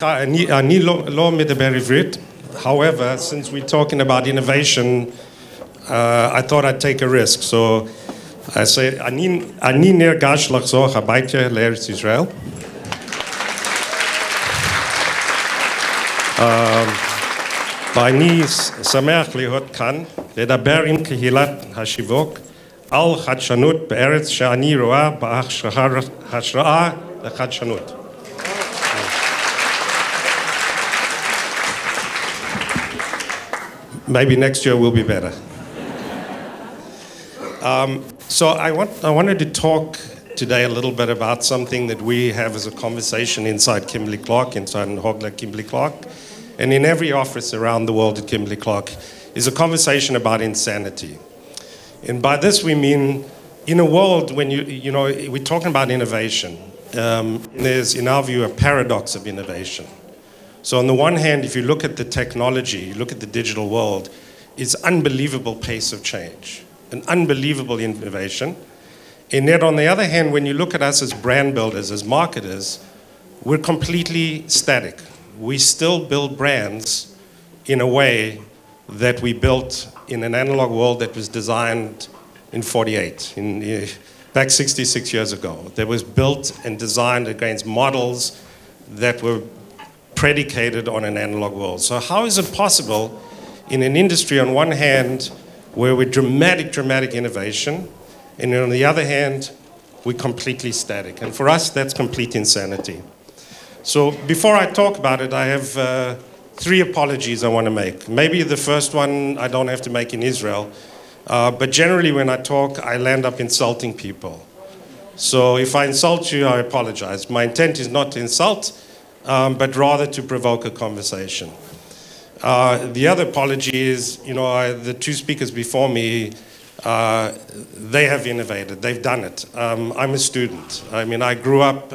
אני לא מדבר עברית. However, since we're talking about innovation, I thought I'd take a risk. So I say, אני נרגש לחזור הביתה לארץ ישראל. ואני שמח להיות כאן, לדבר עם קהילת השיווק על חדשנות בארץ שאני רואה בהשראה לחדשנות. Maybe next year will be better. So I wanted to talk today a little bit about something that we have as a conversation inside Kimberly-Klark, inside Hogler Kimberly-Klark, and in every office around the world at Kimberly-Klark, is a conversation about insanity. And by this we mean, in a world when we're talking about innovation, there's, in our view, a paradox of innovation. So on the one hand, if you look at the technology, you look at the digital world, it's unbelievable pace of change, an unbelievable innovation. And yet on the other hand, when you look at us as brand builders, as marketers, we're completely static. We still build brands in a way that we built in an analog world that was designed in 48, back 66 years ago. That was built and designed against models that were predicated on an analog world. So how is it possible in an industry on one hand where we're dramatic innovation, and on the other hand, we're completely static? And for us, that's complete insanity. So before I talk about it, I have three apologies I want to make. Maybe the first one I don't have to make in Israel, but generally when I talk, I land up insulting people. So if I insult you, I apologize. My intent is not to insult, but rather to provoke a conversation. The other apology is, the two speakers before me, they have innovated, they've done it. I'm a student. I mean, I grew up,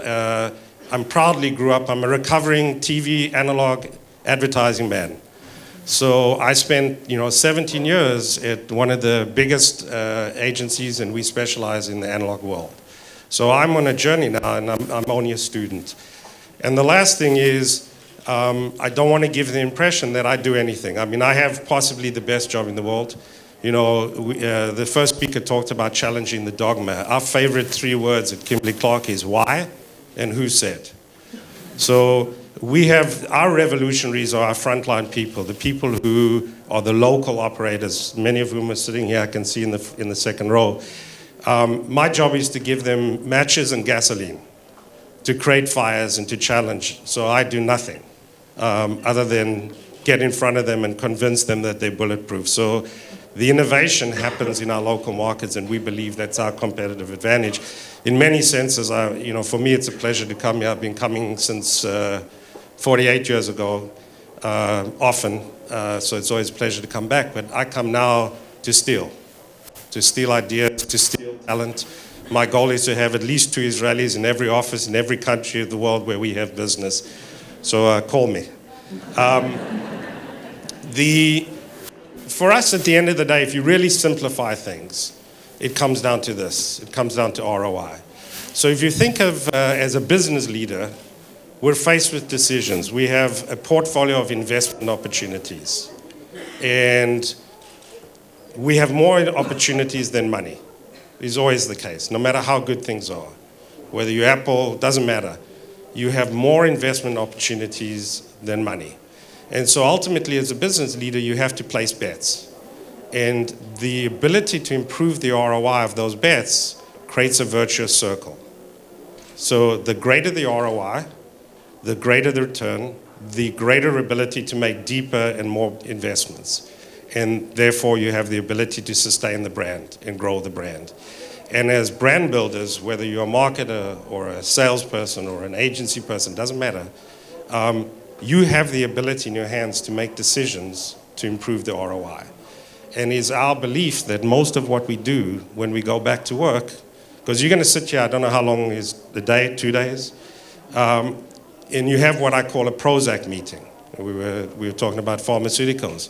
I'm proudly grew up, I'm a recovering TV analog advertising man. So I spent, 17 years at one of the biggest agencies, and we specialize in the analog world. So I'm on a journey now, and I'm only a student. And the last thing is, I don't want to give the impression that I do anything. I mean, I have possibly the best job in the world. The first speaker talked about challenging the dogma. Our favorite three words at Kimberly-Klark is why and who said. So we have, our revolutionaries are our frontline people, the people who are the local operators, many of whom are sitting here, I can see in the second row. My job is to give them matches and gasoline, to create fires and to challenge. So I do nothing other than get in front of them and convince them that they're bulletproof. So the innovation happens in our local markets, and we believe that's our competitive advantage. In many senses, for me, it's a pleasure to come here. I've been coming since 48 years ago, often, so it's always a pleasure to come back. But I come now to steal ideas, to steal talent. My goal is to have at least 2 Israelis in every office in every country of the world where we have business. So call me. For us, at the end of the day, if you really simplify things, it comes down to this. It comes down to ROI. So if you think of, as a business leader, we're faced with decisions. We have a portfolio of investment opportunities. And we have more opportunities than money. Is always the case, no matter how good things are. Whether you're Apple, doesn't matter. You have more investment opportunities than money. And so ultimately, as a business leader, you have to place bets. And the ability to improve the ROI of those bets creates a virtuous circle. So the greater the ROI, the greater the return, the greater ability to make deeper and more investments. And therefore, you have the ability to sustain the brand and grow the brand. And as brand builders, whether you're a marketer or a salesperson or an agency person, doesn't matter, you have the ability in your hands to make decisions to improve the ROI. And it's our belief that most of what we do when we go back to work, because you're going to sit here, I don't know how long is the day, 2 days, and you have what I call a Prozac meeting. We were talking about pharmaceuticals.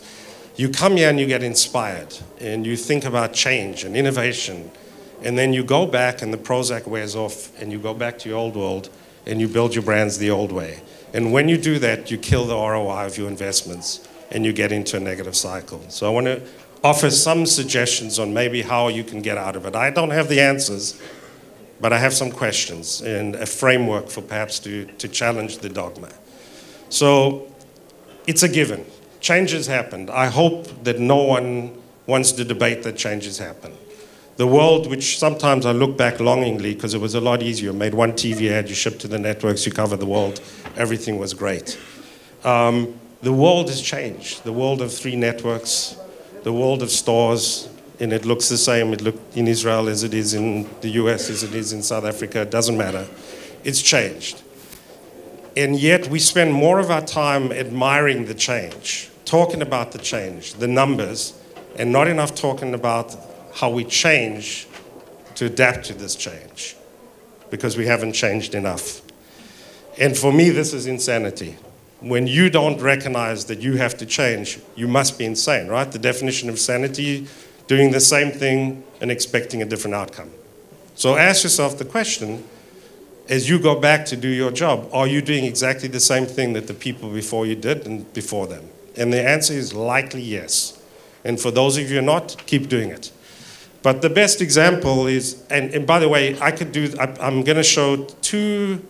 You come here and you get inspired, and you think about change and innovation, and then you go back and the Prozac wears off, and you go back to your old world, and you build your brands the old way. And when you do that, you kill the ROI of your investments and you get into a negative cycle. So I want to offer some suggestions on maybe how you can get out of it. I don't have the answers, but I have some questions and a framework for perhaps to challenge the dogma. So it's a given. Change has happened. I hope that no one wants to debate that change has happened. The world, which sometimes I look back longingly because it was a lot easier, made one TV ad, you shipped to the networks, you cover the world, everything was great. The world has changed. The world of 3 networks, the world of stores, and it looks the same. It looked in Israel as it is in the US, as it is in South Africa. It doesn't matter. It's changed. And yet we spend more of our time admiring the change, talking about the change, the numbers, and not enough talking about how we change to adapt to this change, because we haven't changed enough. And for me, this is insanity. When you don't recognize that you have to change, you must be insane, right? The definition of sanity, doing the same thing and expecting a different outcome. So ask yourself the question, as you go back to do your job, are you doing exactly the same thing that the people before you did and before them? And the answer is likely yes. And for those of you who are not, keep doing it. But the best example is, and by the way, I'm going to show 2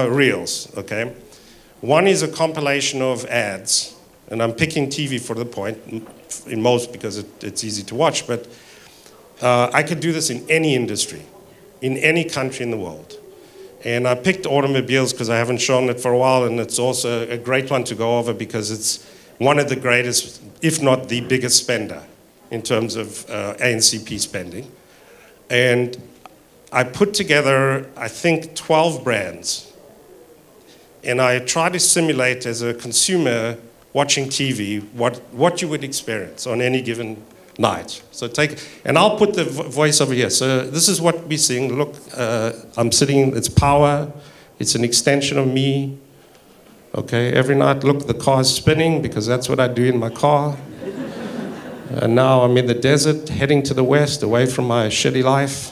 reels, okay? One is a compilation of ads, and I'm picking TV for the point, in most because it's easy to watch, but I could do this in any industry, in any country in the world. And I picked automobiles because I haven't shown it for a while, and it's also a great one to go over because it's one of the greatest, if not the biggest spender in terms of ANCP spending. And I put together, I think, 12 brands. And I try to simulate as a consumer watching TV what you would experience on any given night. So and I'll put the voice over here. So this is what we're seeing. Look, I'm sitting, it's power, it's an extension of me. Okay, every night, look, the car's spinning because that's what I do in my car. And now I'm in the desert, heading to the west, away from my shitty life.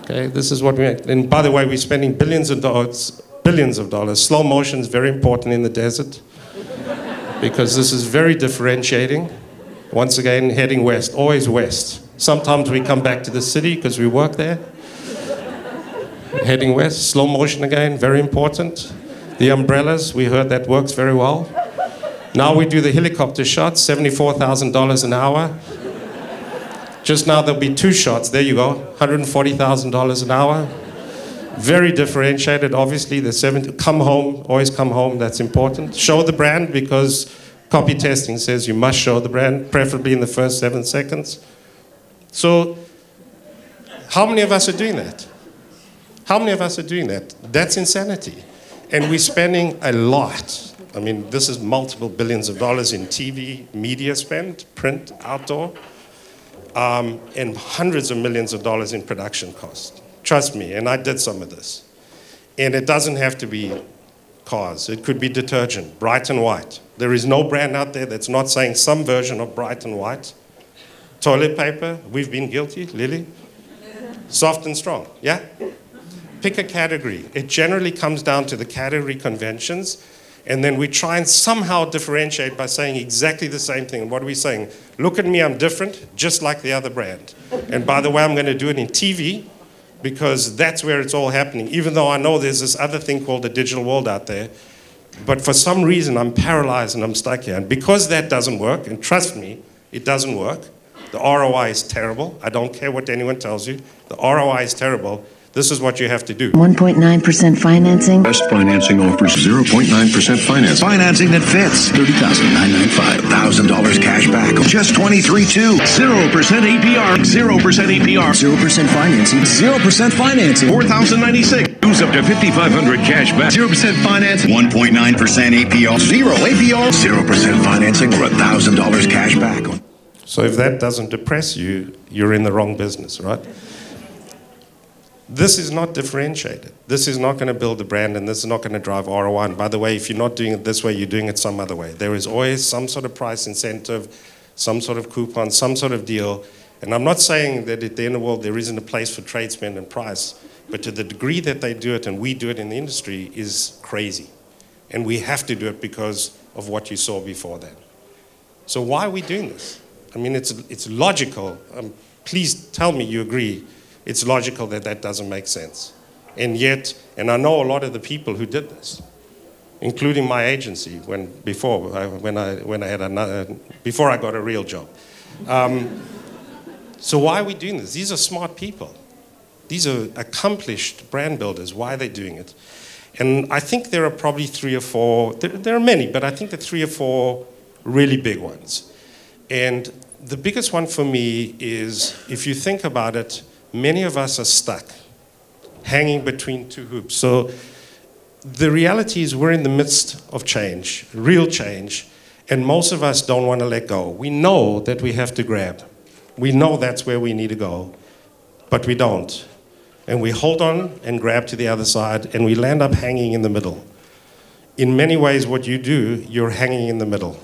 Okay, this is what and by the way, we're spending billions of dollars. Slow motion is very important in the desert because this is very differentiating. Once again, heading west, always west. Sometimes we come back to the city because we work there. Heading west, slow motion again, very important. The umbrellas, we heard that works very well. Now we do the helicopter shots, $74,000 an hour. Just now there'll be 2 shots, there you go, $140,000 an hour. Very differentiated, obviously. Come home, always come home, that's important. Show the brand because copy testing says you must show the brand, preferably in the first 7 seconds. So, how many of us are doing that? How many of us are doing that? That's insanity. And we're spending a lot. I mean, this is multiple billions of dollars in TV, media spend, print, outdoor, and hundreds of millions of dollars in production costs. Trust me, and I did some of this. And it doesn't have to be cars. It could be detergent, bright and white. There is no brand out there that's not saying some version of bright and white. Toilet paper, we've been guilty, Lily. Soft and strong, yeah? Pick a category. It generally comes down to the category conventions, and then we try and somehow differentiate by saying exactly the same thing. And what are we saying? Look at me, I'm different, just like the other brand. And by the way, I'm going to do it in TV, because that's where it's all happening, even though I know there's this other thing called the digital world out there. But for some reason, I'm paralyzed and I'm stuck here. And because that doesn't work, and trust me, it doesn't work, the ROI is terrible. I don't care what anyone tells you. The ROI is terrible. This is what you have to do. 1.9% financing. Best financing offers 0.9% finance. Financing that fits. $30,995. $1,000 cash back. Just $23,200. 0% APR. 0% APR. 0% financing. 0% financing. $4,096. Use up to $5,500 cash back. 0% finance. 1.9% APR. 0 APR. 0% financing or $1,000 cash back. So if that doesn't depress you, you're in the wrong business, right? This is not differentiated. This is not going to build a brand, and this is not going to drive ROI. And by the way, if you're not doing it this way, you're doing it some other way. There is always some sort of price incentive, some sort of coupon, some sort of deal. And I'm not saying that at the end of the world there isn't a place for trade spend and price, but to the degree that they do it and we do it in the industry is crazy. And we have to do it because of what you saw before then. So why are we doing this? I mean, it's logical. Please tell me you agree. It's logical that that doesn't make sense. And yet, and I know a lot of the people who did this, including my agency before I got a real job. So why are we doing this? These are smart people. These are accomplished brand builders. Why are they doing it? And I think there are probably 3 or 4, there are many, but I think there are 3 or 4 really big ones. And the biggest one for me is, if you think about it, many of us are stuck, hanging between 2 hoops. So the reality is we're in the midst of change, real change, and most of us don't want to let go. We know that we have to grab. We know that's where we need to go, but we don't. And we hold on and grab to the other side, and we land up hanging in the middle. In many ways, what you do, you're hanging in the middle.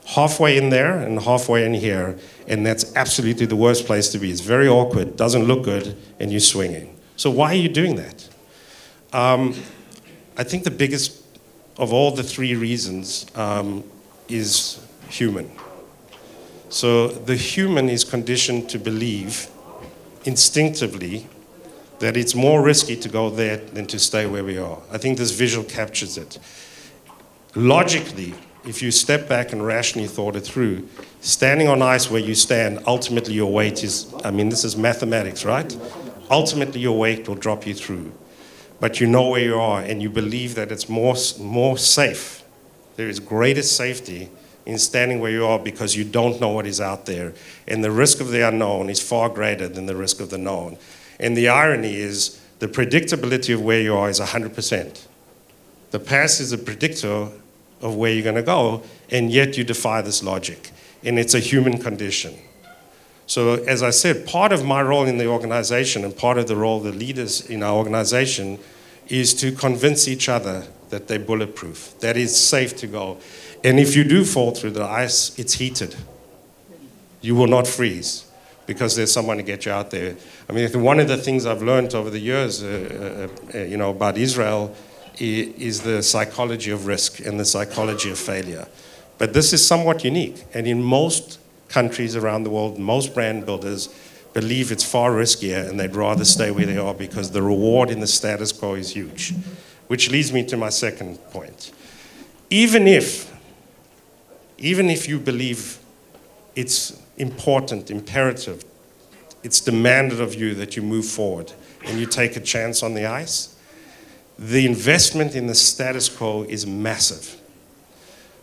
Halfway in there and halfway in here, and that's absolutely the worst place to be. It's very awkward, doesn't look good, and you're swinging. So why are you doing that? I think the biggest of all the 3 reasons is human. So the human is conditioned to believe instinctively that it's more risky to go there than to stay where we are. I think this visual captures it. Logically, if you step back and rationally thought it through, standing on ice where you stand, ultimately your weight is, I mean, this is mathematics, right? Ultimately your weight will drop you through. But you know where you are, and you believe that it's more safe. There is greater safety in standing where you are because you don't know what is out there. And the risk of the unknown is far greater than the risk of the known. And the irony is the predictability of where you are is 100%. The past is a predictor of where you're going to go, and yet you defy this logic. And it's a human condition. So as I said, part of my role in the organization and part of the role of the leaders in our organization is to convince each other that they're bulletproof, that it's safe to go. And if you do fall through the ice, it's heated. You will not freeze because there's someone to get you out there. I mean, one of the things I've learned over the years about Israel is the psychology of risk and the psychology of failure. But this is somewhat unique. And in most countries around the world, most brand builders believe it's far riskier and they'd rather stay where they are because the reward in the status quo is huge. Which leads me to my second point. Even if you believe it's important, imperative, it's demanded of you that you move forward and you take a chance on the ice, the investment in the status quo is massive.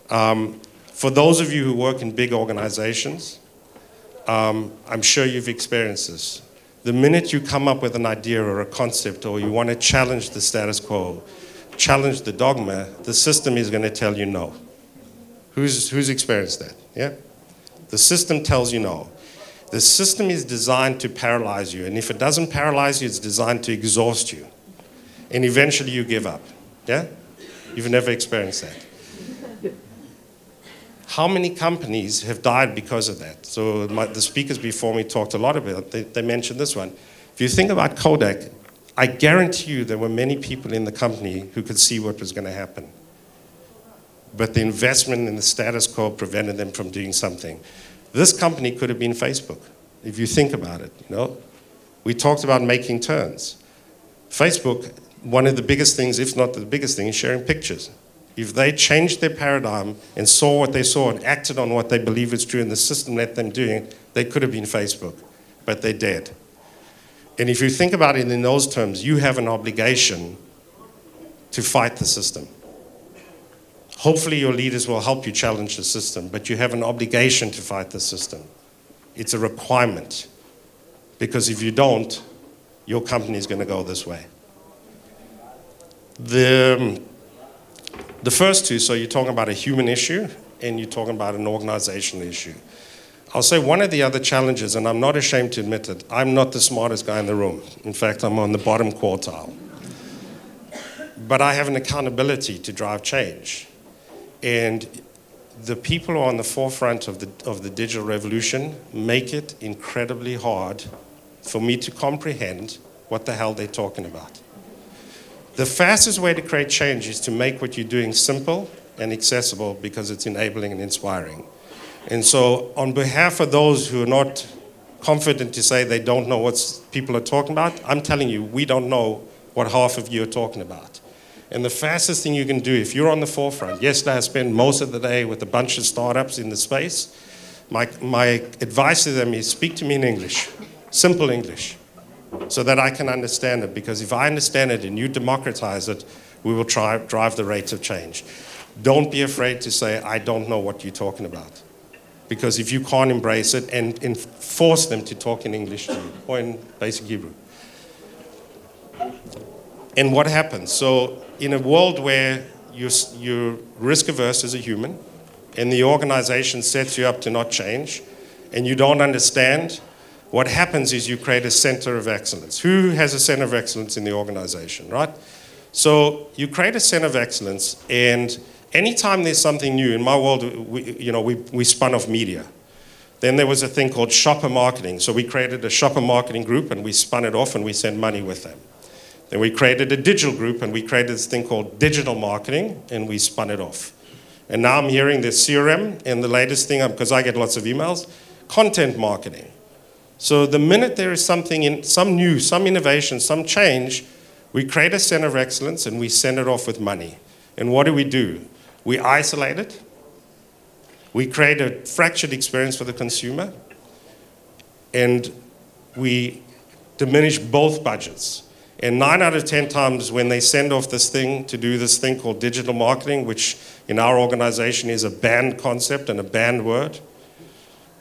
For those of you who work in big organizations, I'm sure you've experienced this. The minute you come up with an idea or a concept or you want to challenge the status quo, challenge the dogma, the system is going to tell you no. Who's experienced that? Yeah? The system tells you no. The system is designed to paralyze you, and if it doesn't paralyze you, it's designed to exhaust you. And eventually you give up. Yeah? You've never experienced that. How many companies have died because of that? So the speakers before me talked a lot about it. They mentioned this one. If you think about Kodak, I guarantee you there were many people in the company who could see what was going to happen. But the investment in the status quo prevented them from doing something. This company could have been Facebook, if you think about it. You know, we talked about making turns. Facebook, one of the biggest things, if not the biggest thing, is sharing pictures. If they changed their paradigm and saw what they saw and acted on what they believe is true and the system let them do it, they could have been Facebook, but they're dead. And if you think about it in those terms, you have an obligation to fight the system. Hopefully your leaders will help you challenge the system, but you have an obligation to fight the system. It's a requirement, because if you don't, your company is going to go this way. The first two, so you're talking about a human issue and you're talking about an organizational issue. I'll say one of the other challenges, and I'm not ashamed to admit it, I'm not the smartest guy in the room. In fact, I'm on the bottom quartile. But I have an accountability to drive change. And the people who are on the forefront of the digital revolution make it incredibly hard for me to comprehend what the hell they're talking about. The fastest way to create change is to make what you're doing simple and accessible because it's enabling and inspiring. And so on behalf of those who are not confident to say they don't know what people are talking about, I'm telling you, we don't know what half of you are talking about. And the fastest thing you can do, if you're on the forefront, yesterday I spent most of the day with a bunch of startups in the space. My advice to them is speak to me in English, simple English, so that I can understand it. Because if I understand it and you democratize it, we will drive the rate of change. Don't be afraid to say, I don't know what you're talking about. Because if you can't embrace it and force them to talk in English to you, or in basic Hebrew. And what happens? So in a world where you're risk averse as a human, and the organization sets you up to not change, and you don't understand, what happens is you create a center of excellence. Who has a center of excellence in the organization, right? So you create a center of excellence, and anytime there's something new, in my world, we spun off media. Then there was a thing called shopper marketing. So we created a shopper marketing group, and we spun it off, and we sent money with them. Then we created a digital group, and we created this thing called digital marketing, and we spun it off. And now I'm hearing the CRM, and the latest thing, because I get lots of emails, content marketing. So the minute there is something, some new, some innovation, some change, we create a center of excellence, and we send it off with money. And what do? We isolate it. We create a fractured experience for the consumer. And we diminish both budgets. And 9 out of 10 times when they send off this thing to do this thing called digital marketing, which in our organization is a banned concept and a banned word,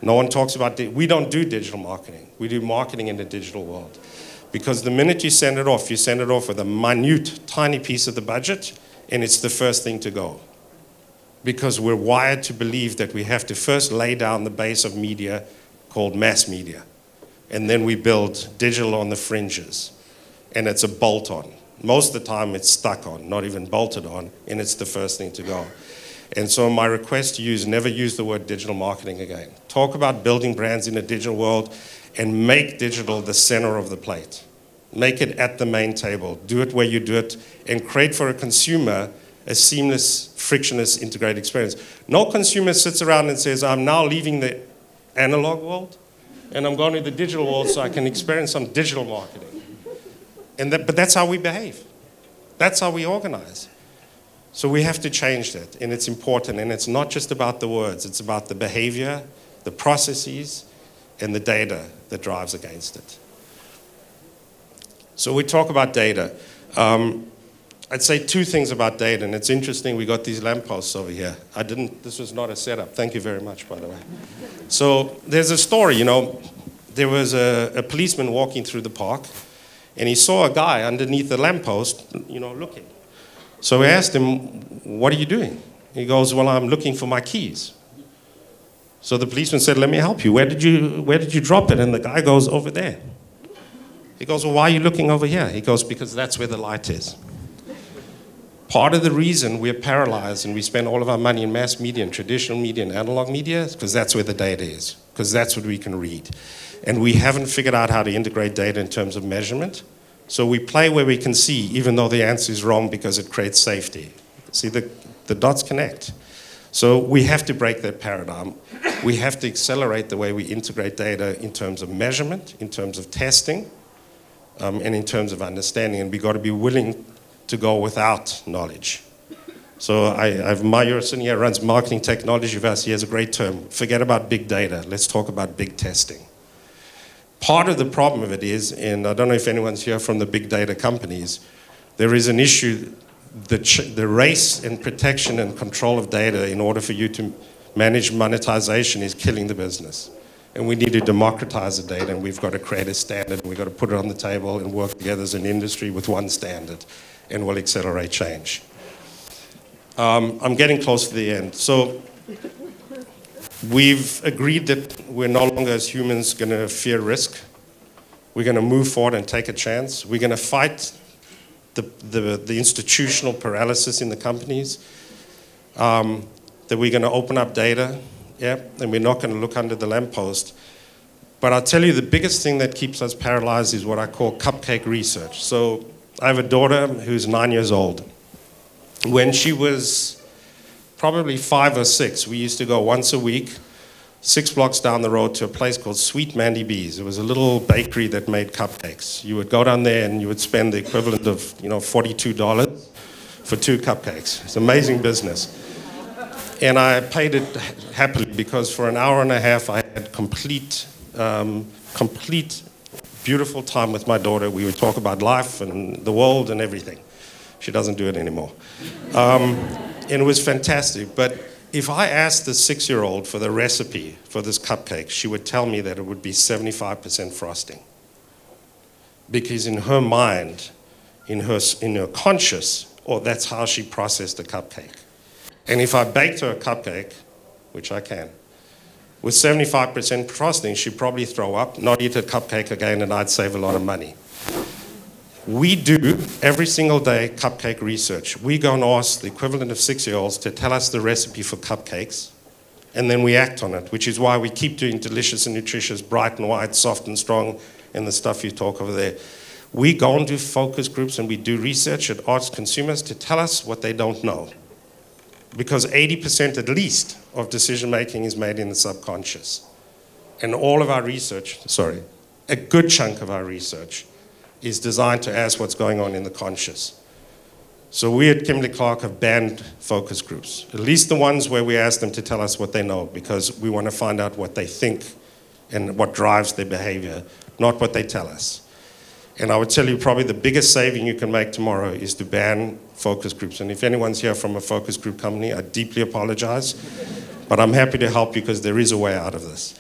no one talks about it. We don't do digital marketing. We do marketing in the digital world. Because the minute you send it off with a minute, tiny piece of the budget, and it's the first thing to go. Because we're wired to believe that we have to first lay down the base of media called mass media. And then we build digital on the fringes. And it's a bolt-on. Most of the time it's stuck on, not even bolted on, and it's the first thing to go. And so my request to you is never use the word digital marketing again. Talk about building brands in a digital world and make digital the center of the plate. Make it at the main table. Do it where you do it, and create for a consumer a seamless, frictionless, integrated experience. No consumer sits around and says, I'm now leaving the analog world, and I'm going to the digital world so I can experience some digital marketing. But that's how we behave. That's how we organize. So we have to change that, and it's important. And it's not just about the words. It's about the behavior, the processes, and the data that drives against it. So we talk about data. I'd say 2 things about data, and it's interesting. We got these lampposts over here. This was not a setup. Thank you very much, by the way. So there's a story, There was a policeman walking through the park, and he saw a guy underneath the lamppost, looking. So he asked him, what are you doing? He goes, well, I'm looking for my keys. So the policeman said, let me help you. Where did you drop it? And the guy goes, over there. He goes, well, why are you looking over here? He goes, because that's where the light is. Part of the reason we're paralyzed and we spend all of our money in mass media and traditional media and analog media is because that's where the data is, because that's what we can read. And we haven't figured out how to integrate data in terms of measurement. So we play where we can see, even though the answer is wrong because it creates safety. See, the dots connect. So we have to break that paradigm. We have to accelerate the way we integrate data in terms of measurement, in terms of testing, and in terms of understanding. And we've got to be willing to go without knowledge. So Mayur sitting here runs marketing technology with us. He has a great term. Forget about big data. Let's talk about big testing. Part of the problem of it is, and I don't know if anyone's here from the big data companies, there is an issue, the race and protection and control of data in order for you to manage monetization is killing the business. And we need to democratize the data, and we've got to create a standard, and we've got to put it on the table and work together as an industry with one standard, and we'll accelerate change. I'm getting close to the end. So we've agreed that we're no longer as humans going to fear risk. We're going to move forward and take a chance. We're going to fight the institutional paralysis in the companies. That we're going to open up data, and we're not going to look under the lamppost. But I'll tell you, the biggest thing that keeps us paralyzed is what I call cupcake research. So I have a daughter who's 9 years old. When she was probably 5 or 6, we used to go once a week, 6 blocks down the road to a place called Sweet Mandy B's. It was a little bakery that made cupcakes. You would go down there and you would spend the equivalent of, $42 for 2 cupcakes. It's amazing business. And I paid it happily because for an hour and a half I had complete, beautiful time with my daughter. We would talk about life and the world and everything. She doesn't do it anymore. And it was fantastic. But if I asked the 6-year-old for the recipe for this cupcake, she would tell me that it would be 75% frosting. Because in her mind, in her conscious, that's how she processed the cupcake. And if I baked her a cupcake, which I can, with 75% frosting, she'd probably throw up, not eat a cupcake again, and I'd save a lot of money. We do, every single day, cupcake research. We go and ask the equivalent of 6-year-olds to tell us the recipe for cupcakes, and then we act on it, which is why we keep doing delicious and nutritious, bright and white, soft and strong, and the stuff you talk over there. We go and do focus groups, and we do research and ask consumers to tell us what they don't know. Because 80% at least of decision-making is made in the subconscious. And all of our research, a good chunk of our research is designed to ask what's going on in the conscious. So we at Kimberly-Klark have banned focus groups, at least the ones where we ask them to tell us what they know, because we want to find out what they think and what drives their behavior, not what they tell us. And I would tell you probably the biggest saving you can make tomorrow is to ban focus groups. And if anyone's here from a focus group company, I deeply apologize. But I'm happy to help you because there is a way out of this.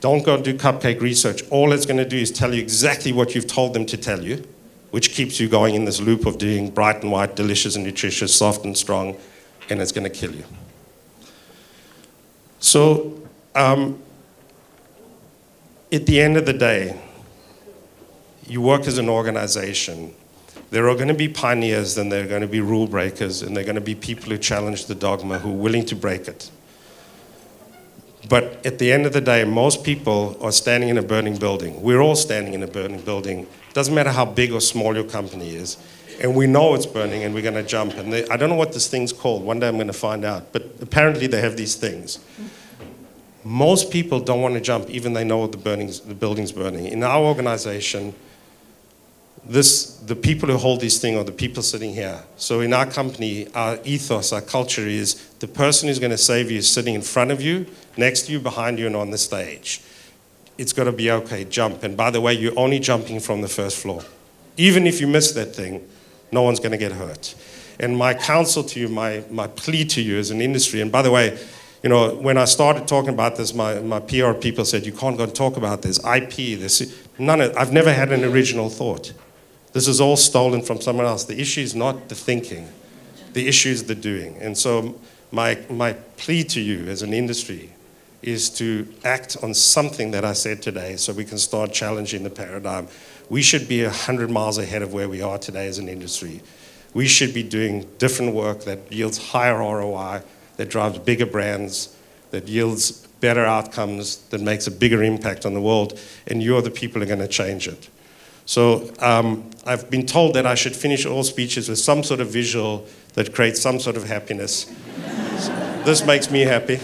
Don't go and do cupcake research. All it's going to do is tell you exactly what you've told them to tell you, which keeps you going in this loop of doing bright and white, delicious and nutritious, soft and strong, and it's going to kill you. So at the end of the day, you work as an organization. There are going to be pioneers, and there are going to be rule breakers, and there are going to be people who challenge the dogma, who are willing to break it. But at the end of the day, most people are standing in a burning building. We're all standing in a burning building. It doesn't matter how big or small your company is. And we know it's burning, and we're going to jump. And I don't know what this thing's called. One day I'm going to find out. But apparently they have these things. Most people don't want to jump, even they know the building's burning. In our organization, the people who hold this thing are the people sitting here. So in our company, our ethos, our culture is the person who's going to save you is sitting in front of you, next to you, behind you, and on the stage. It's got to be okay, jump. And by the way, you're only jumping from the first floor. Even if you miss that thing, no one's going to get hurt. And my counsel to you, my plea to you as an industry, and by the way, when I started talking about this, my PR people said, you can't go and talk about this, IP, I've never had an original thought. This is all stolen from someone else. The issue is not the thinking. The issue is the doing. And so my plea to you as an industry is to act on something that I said today so we can start challenging the paradigm. We should be 100 miles ahead of where we are today as an industry. We should be doing different work that yields higher ROI, that drives bigger brands, that yields better outcomes, that makes a bigger impact on the world, and you're the people who are going to change it. So I've been told that I should finish all speeches with some sort of visual that creates some sort of happiness. So this makes me happy.